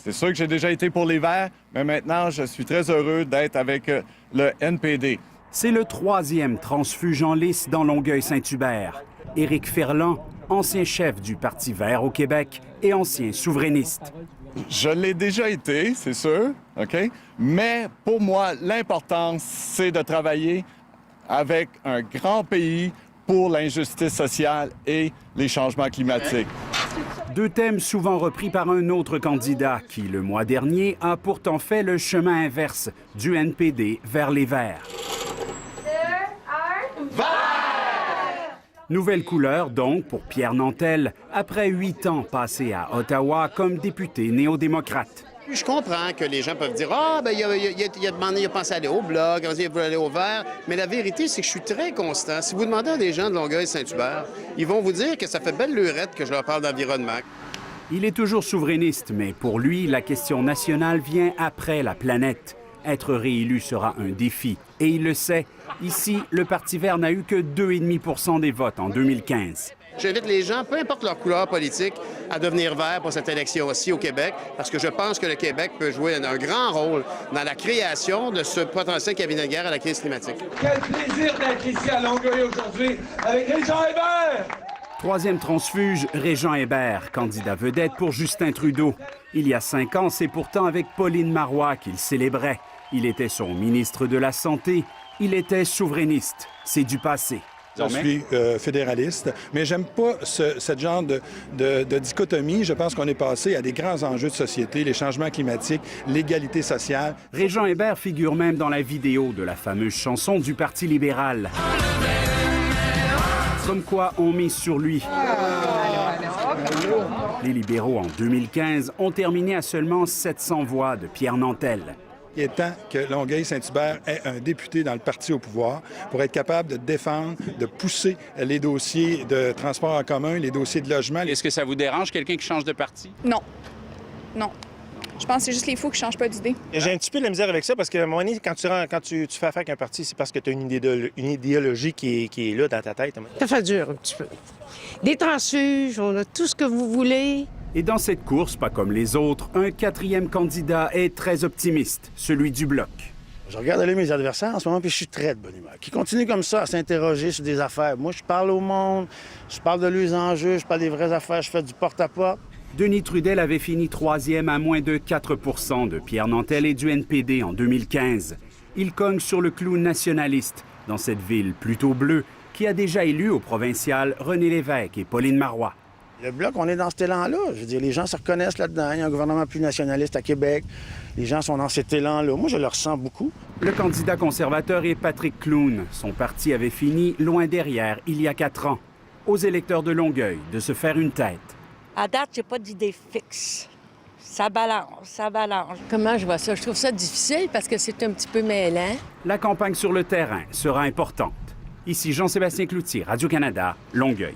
C'est sûr que j'ai déjà été pour les Verts, mais maintenant, je suis très heureux d'être avec le NPD. C'est le troisième transfuge en lice dans Longueuil-Saint-Hubert. Éric Ferland, ancien chef du Parti vert au Québec et ancien souverainiste. Je l'ai déjà été, c'est sûr, OK? Mais pour moi, l'important, c'est de travailler avec un grand pays pour l'injustice sociale et les changements climatiques. Deux thèmes souvent repris par un autre candidat qui, le mois dernier, a pourtant fait le chemin inverse du NPD vers les Verts. Nouvelle couleur, donc, pour Pierre Nantel, après 8 ans passés à Ottawa comme député néo-démocrate. Je comprends que les gens peuvent dire « Ah, ben il a demandé, il a pensé aller au Bloc, il veut aller au Vert. » Mais la vérité, c'est que je suis très constant. Si vous demandez à des gens de Longueuil-Saint-Hubert, ils vont vous dire que ça fait belle lurette que je leur parle d'environnement. Il est toujours souverainiste, mais pour lui, la question nationale vient après la planète. Être réélu sera un défi. Et il le sait. Ici, le Parti vert n'a eu que 2,5 % des votes en 2015. J'invite les gens, peu importe leur couleur politique, à devenir vert pour cette élection-ci au Québec, parce que je pense que le Québec peut jouer un grand rôle dans la création de ce potentiel cabinet de guerre à la crise climatique. Quel plaisir d'être ici à Longueuil aujourd'hui avec Régent Hébert! Troisième transfuge, Régent Hébert, candidat vedette pour Justin Trudeau. Il y a 5 ans, c'est pourtant avec Pauline Marois qu'il célébrait. Il était son ministre de la Santé. Il était souverainiste. C'est du passé. Je suis fédéraliste, mais j'aime pas ce genre de dichotomie. Je pense qu'on est passé à des grands enjeux de société, les changements climatiques, l'égalité sociale. Régent Hébert figure même dans la vidéo de la fameuse chanson du Parti libéral. Comme quoi on mise sur lui. Les libéraux, en 2015, ont terminé à seulement 700 voix de Pierre Nantel. Il est temps que Longueuil-Saint-Hubert ait un député dans le parti au pouvoir pour être capable de défendre, de pousser les dossiers de transport en commun, les dossiers de logement. Est-ce que ça vous dérange, quelqu'un qui change de parti? Non. Non. Je pense que c'est juste les fous qui ne changent pas d'idée. J'ai un petit peu de la misère avec ça parce qu'à un moment donné, quand tu fais affaire avec un parti, c'est parce que tu as une idéologie qui est là dans ta tête. Ça fait dur un petit peu. Des transfuges, on a tout ce que vous voulez. Et dans cette course, pas comme les autres, un quatrième candidat est très optimiste, celui du Bloc. Je regarde aller mes adversaires en ce moment, puis je suis très de bonne humeur. Qui continuent comme ça à s'interroger sur des affaires. Moi, je parle au monde, je parle de leurs enjeux, je parle des vraies affaires, je fais du porte-à-porte. Denis Trudel avait fini troisième à moins de 4 % de Pierre Nantel et du NPD en 2015. Il cogne sur le clou nationaliste dans cette ville plutôt bleue qui a déjà élu au provincial René Lévesque et Pauline Marois. Le Bloc, on est dans cet élan-là. Je veux dire, les gens se reconnaissent là-dedans. Il y a un gouvernement plus nationaliste à Québec. Les gens sont dans cet élan-là. Moi, je le ressens beaucoup. Le candidat conservateur est Patrick Clune. Son parti avait fini loin derrière il y a 4 ans. Aux électeurs de Longueuil de se faire une tête. À date, j'ai pas d'idée fixe. Ça balance, ça balance. Comment je vois ça? Je trouve ça difficile parce que c'est un petit peu mêlant. La campagne sur le terrain sera importante. Ici Jean-Sébastien Cloutier, Radio-Canada, Longueuil.